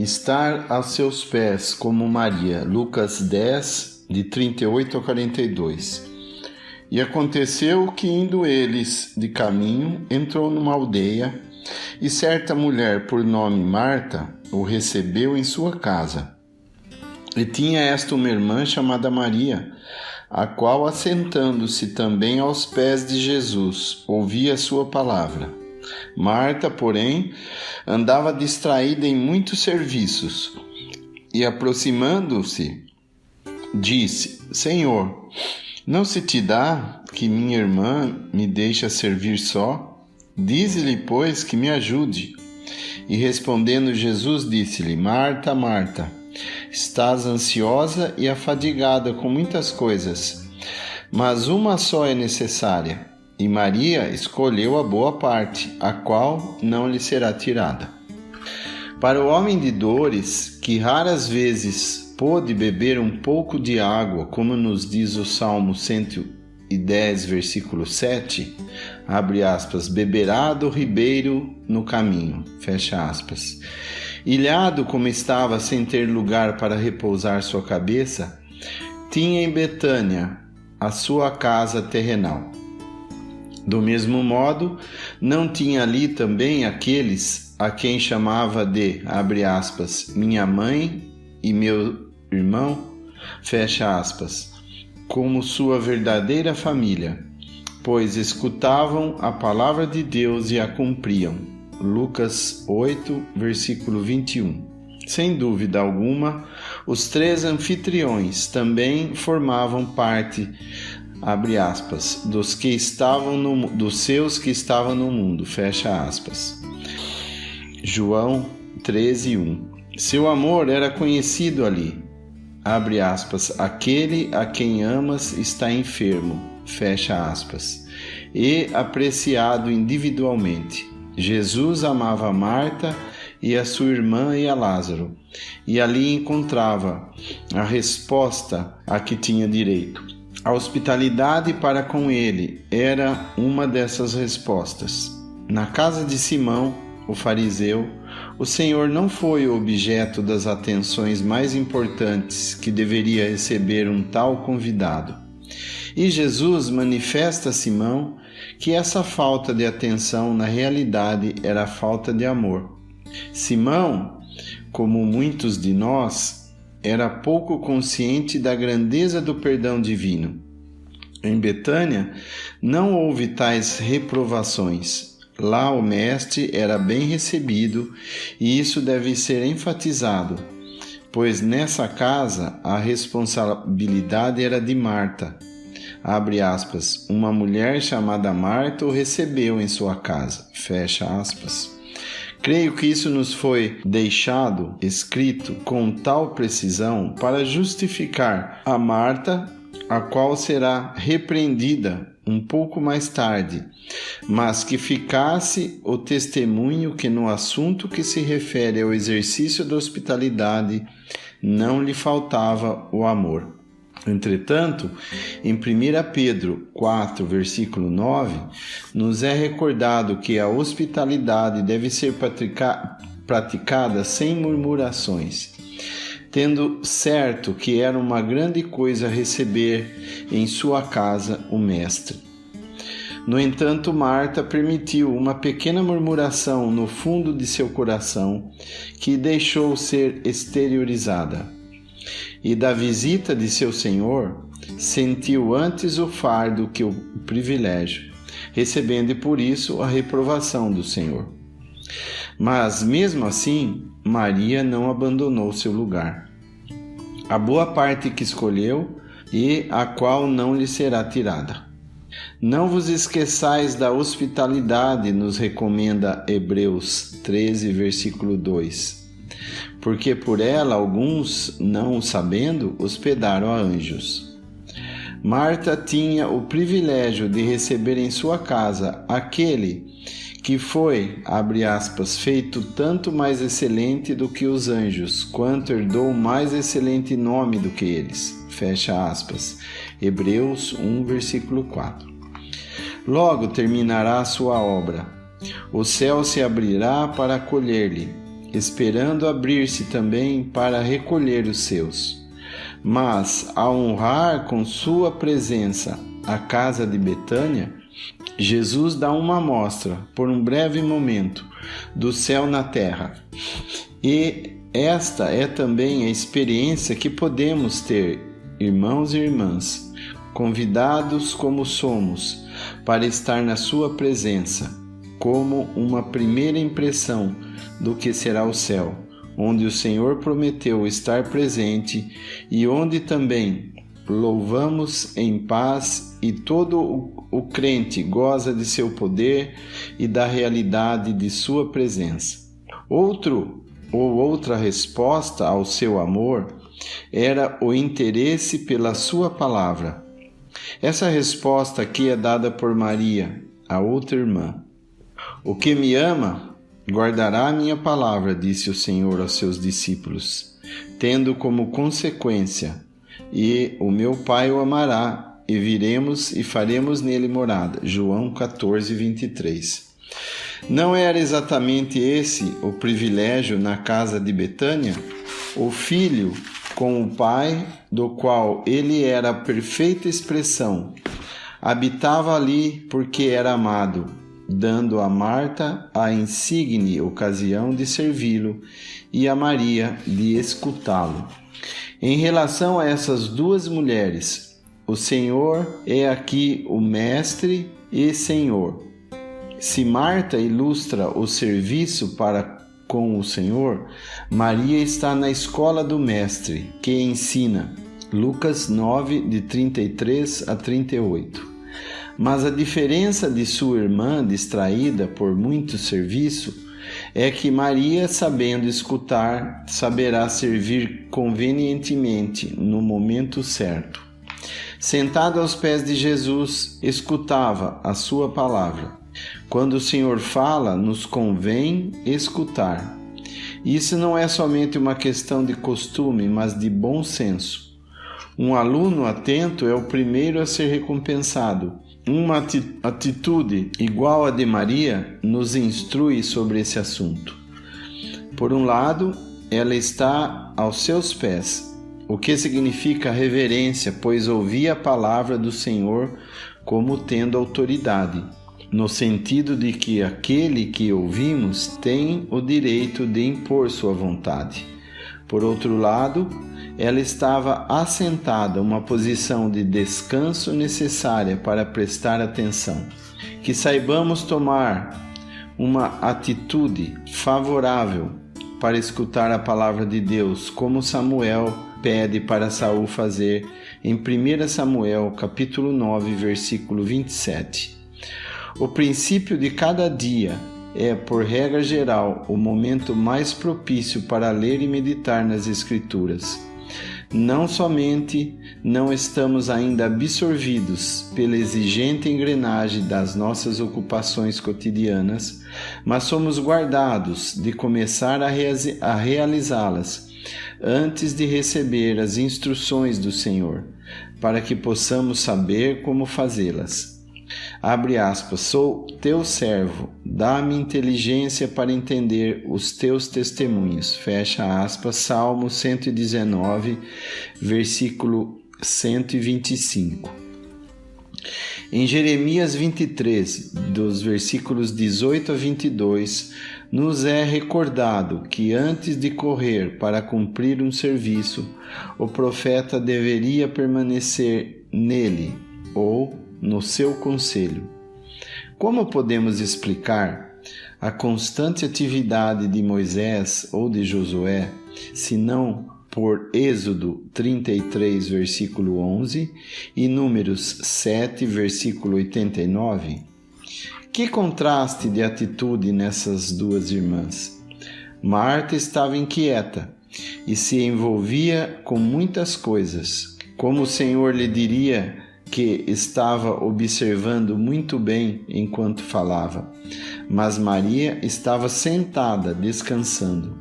estar a seus pés como Maria. Lucas 10, de 38 a 42. E aconteceu que, indo eles de caminho, entrou numa aldeia, e certa mulher por nome Marta o recebeu em sua casa. E tinha esta uma irmã chamada Maria, a qual, assentando-se também aos pés de Jesus, ouvia a sua palavra. Marta, porém, andava distraída em muitos serviços, e aproximando-se, disse: Senhor, não se te dá que minha irmã me deixe servir só? Dize-lhe, pois, que me ajude. E respondendo Jesus, disse-lhe: Marta, Marta, estás ansiosa e afadigada com muitas coisas, mas uma só é necessária, e Maria escolheu a boa parte, a qual não lhe será tirada. Para o homem de dores, que raras vezes pôde beber um pouco de água, como nos diz o Salmo 110, versículo 7, abre aspas, beberá do ribeiro no caminho, fecha aspas. Ilhado como estava, sem ter lugar para repousar sua cabeça, tinha em Betânia a sua casa terrenal. Do mesmo modo, não tinha ali também aqueles a quem chamava de, abre aspas, minha mãe e meu irmão, fecha aspas, como sua verdadeira família, pois escutavam a palavra de Deus e a cumpriam. Lucas 8, versículo 21. Sem dúvida alguma, os três anfitriões também formavam parte, abre aspas, dos seus que estavam no mundo, fecha aspas. João 13, 1. Seu amor era conhecido ali, abre aspas, aquele a quem amas está enfermo, fecha aspas, e apreciado individualmente. Jesus amava Marta e a sua irmã e a Lázaro, e ali encontrava a resposta a que tinha direito. A hospitalidade para com ele era uma dessas respostas. Na casa de Simão, o fariseu, o Senhor não foi o objeto das atenções mais importantes que deveria receber um tal convidado. E Jesus manifesta a Simão que essa falta de atenção na realidade era falta de amor. Simão, como muitos de nós, era pouco consciente da grandeza do perdão divino. Em Betânia não houve tais reprovações. Lá o mestre era bem recebido, e isso deve ser enfatizado, pois nessa casa a responsabilidade era de Marta. Abre aspas, uma mulher chamada Marta o recebeu em sua casa, fecha aspas. Creio que isso nos foi deixado escrito com tal precisão para justificar a Marta, a qual será repreendida um pouco mais tarde, mas que ficasse o testemunho que no assunto que se refere ao exercício da hospitalidade não lhe faltava o amor. Entretanto, em 1 Pedro 4, versículo 9, nos é recordado que a hospitalidade deve ser praticada sem murmurações, tendo certo que era uma grande coisa receber em sua casa o Mestre. No entanto, Marta permitiu uma pequena murmuração no fundo de seu coração, que deixou ser exteriorizada. E da visita de seu Senhor, sentiu antes o fardo que o privilégio, recebendo por isso a reprovação do Senhor. Mas, mesmo assim, Maria não abandonou seu lugar. A boa parte que escolheu e a qual não lhe será tirada. Não vos esqueçais da hospitalidade, nos recomenda Hebreus 13, versículo 2. Porque por ela alguns, não o sabendo, hospedaram a anjos. Marta tinha o privilégio de receber em sua casa aquele que foi, abre aspas, feito tanto mais excelente do que os anjos, quanto herdou mais excelente nome do que eles, fecha aspas. Hebreus 1, versículo 4. Logo terminará a sua obra. O céu se abrirá para acolher-lhe. esperando abrir-se também para recolher os seus. Mas, ao honrar com sua presença a casa de Betânia, Jesus dá uma amostra, por um breve momento, do céu na terra. E esta é também a experiência que podemos ter, irmãos e irmãs, convidados como somos, para estar na sua presença, como uma primeira impressão do que será o céu, onde o Senhor prometeu estar presente e onde também louvamos em paz e todo o crente goza de seu poder e da realidade de sua presença. Outra resposta ao seu amor era o interesse pela sua palavra. Essa resposta aqui é dada por Maria, a outra irmã. O que me ama guardará a minha palavra, disse o Senhor aos seus discípulos, tendo como consequência: e o meu Pai o amará, e viremos e faremos nele morada. João 14, 23. Não era exatamente esse o privilégio na casa de Betânia? O filho com o pai, do qual ele era a perfeita expressão, habitava ali porque era amado, dando a Marta a insigne ocasião de servi-lo e a Maria de escutá-lo. Em relação a essas duas mulheres, o Senhor é aqui o Mestre e Senhor. Se Marta ilustra o serviço para com o Senhor, Maria está na escola do Mestre, que ensina. Lucas 9, de 33 a 38. Mas a diferença de sua irmã, distraída por muito serviço, é que Maria, sabendo escutar, saberá servir convenientemente no momento certo. Sentada aos pés de Jesus, escutava a sua palavra. Quando o Senhor fala, nos convém escutar. Isso não é somente uma questão de costume, mas de bom senso. Um aluno atento é o primeiro a ser recompensado. Uma atitude igual à de Maria nos instrui sobre esse assunto. Por um lado, ela está aos seus pés, o que significa reverência, pois ouvia a palavra do Senhor como tendo autoridade, no sentido de que aquele que ouvimos tem o direito de impor sua vontade. Por outro lado, ela estava assentada, uma posição de descanso necessária para prestar atenção. Que saibamos tomar uma atitude favorável para escutar a palavra de Deus, como Samuel pede para Saul fazer em 1 Samuel, capítulo 9, versículo 27. O princípio de cada dia é, por regra geral, o momento mais propício para ler e meditar nas Escrituras. Não somente não estamos ainda absorvidos pela exigente engrenagem das nossas ocupações cotidianas, mas somos guardados de começar a realizá-las antes de receber as instruções do Senhor, para que possamos saber como fazê-las. Abre aspas, sou teu servo, dá-me inteligência para entender os teus testemunhos. Fecha aspas, Salmo 119, versículo 125. Em Jeremias 23, dos versículos 18 a 22, nos é recordado que antes de correr para cumprir um serviço, o profeta deveria permanecer nele ou no seu conselho. Como podemos explicar a constante atividade de Moisés ou de Josué, se não por Êxodo 33, versículo 11 e Números 7, versículo 89? Que contraste de atitude nessas duas irmãs! Marta estava inquieta e se envolvia com muitas coisas, como o Senhor lhe diria que estava observando muito bem enquanto falava, mas Maria estava sentada, descansando.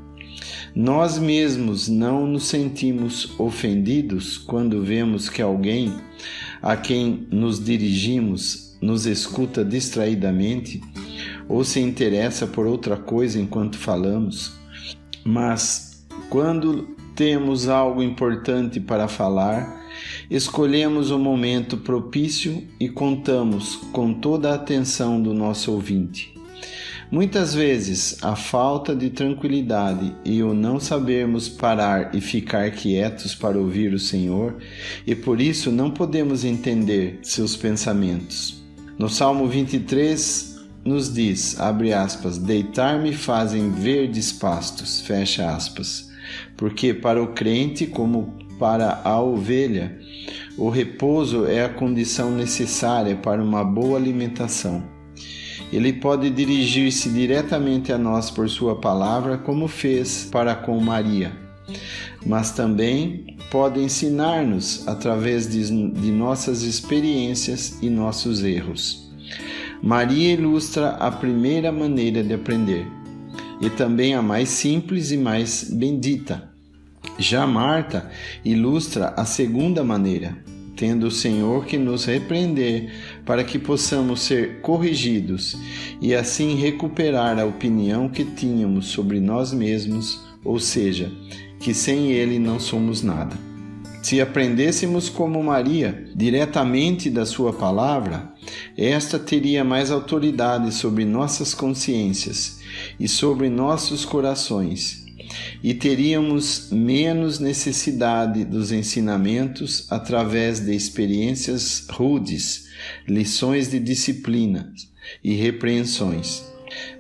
Nós mesmos não nos sentimos ofendidos quando vemos que alguém a quem nos dirigimos nos escuta distraidamente ou se interessa por outra coisa enquanto falamos. Mas quando temos algo importante para falar, escolhemos o momento propício e contamos com toda a atenção do nosso ouvinte. Muitas vezes, a falta de tranquilidade e o não sabermos parar e ficar quietos para ouvir o Senhor, e por isso não podemos entender seus pensamentos. No Salmo 23 nos diz, abre aspas, deitar-me fazem verdes pastos, fecha aspas, porque para o crente, como para a ovelha, o repouso é a condição necessária para uma boa alimentação. Ele pode dirigir-se diretamente a nós por sua palavra, como fez para com Maria, mas também pode ensinar-nos através de nossas experiências e nossos erros. Maria ilustra a primeira maneira de aprender, e também a mais simples e mais bendita. Já Marta ilustra a segunda maneira, tendo o Senhor que nos repreender para que possamos ser corrigidos e assim recuperar a opinião que tínhamos sobre nós mesmos, ou seja, que sem Ele não somos nada. Se aprendêssemos como Maria, diretamente da sua palavra, esta teria mais autoridade sobre nossas consciências e sobre nossos corações, e teríamos menos necessidade dos ensinamentos através de experiências rudes, lições de disciplina e repreensões.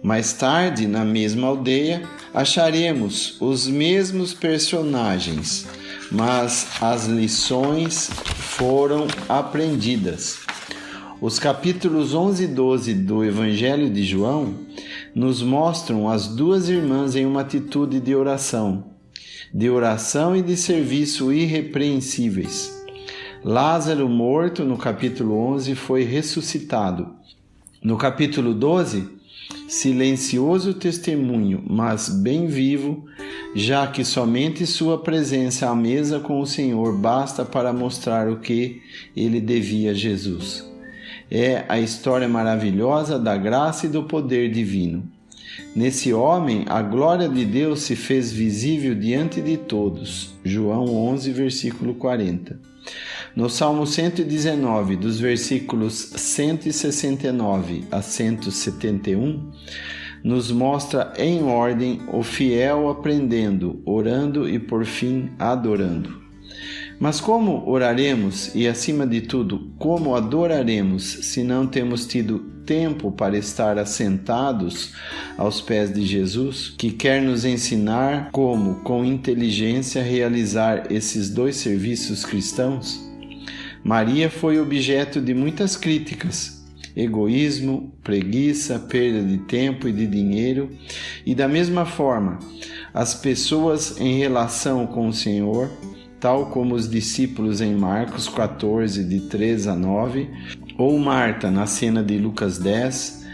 Mais tarde, na mesma aldeia, acharemos os mesmos personagens, mas as lições foram aprendidas. Os capítulos 11 e 12 do Evangelho de João nos mostram as duas irmãs em uma atitude de oração e de serviço irrepreensíveis. Lázaro, morto no capítulo 11, foi ressuscitado. No capítulo 12, silencioso testemunho, mas bem vivo, já que somente sua presença à mesa com o Senhor basta para mostrar o que ele devia a Jesus. É a história maravilhosa da graça e do poder divino. Nesse homem, a glória de Deus se fez visível diante de todos. João 11, versículo 40. No Salmo 119, dos versículos 169 a 171, nos mostra em ordem o fiel aprendendo, orando e, por fim, adorando. Mas como oraremos e, acima de tudo, como adoraremos se não temos tido tempo para estar assentados aos pés de Jesus, que quer nos ensinar como, com inteligência, realizar esses dois serviços cristãos? Maria foi objeto de muitas críticas: egoísmo, preguiça, perda de tempo e de dinheiro, e da mesma forma, as pessoas em relação com o Senhor, tal como os discípulos em Marcos 14, de 3 a 9, ou Marta na cena de Lucas 10,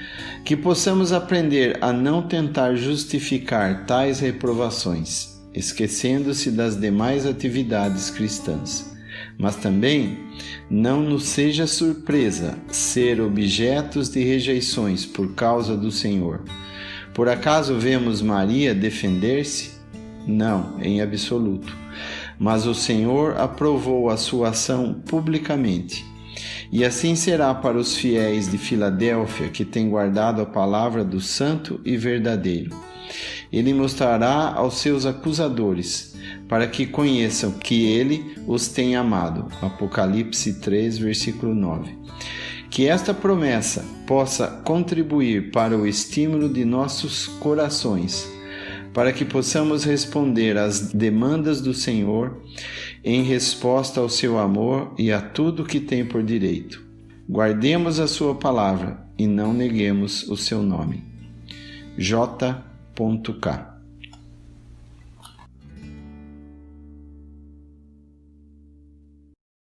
que possamos aprender a não tentar justificar tais reprovações, esquecendo-se das demais atividades cristãs. Mas também não nos seja surpresa ser objetos de rejeições por causa do Senhor. Por acaso vemos Maria defender-se? Não, em absoluto. Mas o Senhor aprovou a sua ação publicamente. E assim será para os fiéis de Filadélfia que têm guardado a palavra do Santo e Verdadeiro. Ele mostrará aos seus acusadores, para que conheçam que ele os tem amado. Apocalipse 3, versículo 9. Que esta promessa possa contribuir para o estímulo de nossos corações, para que possamos responder às demandas do Senhor em resposta ao seu amor e a tudo que tem por direito. Guardemos a sua palavra e não neguemos o seu nome. J.K.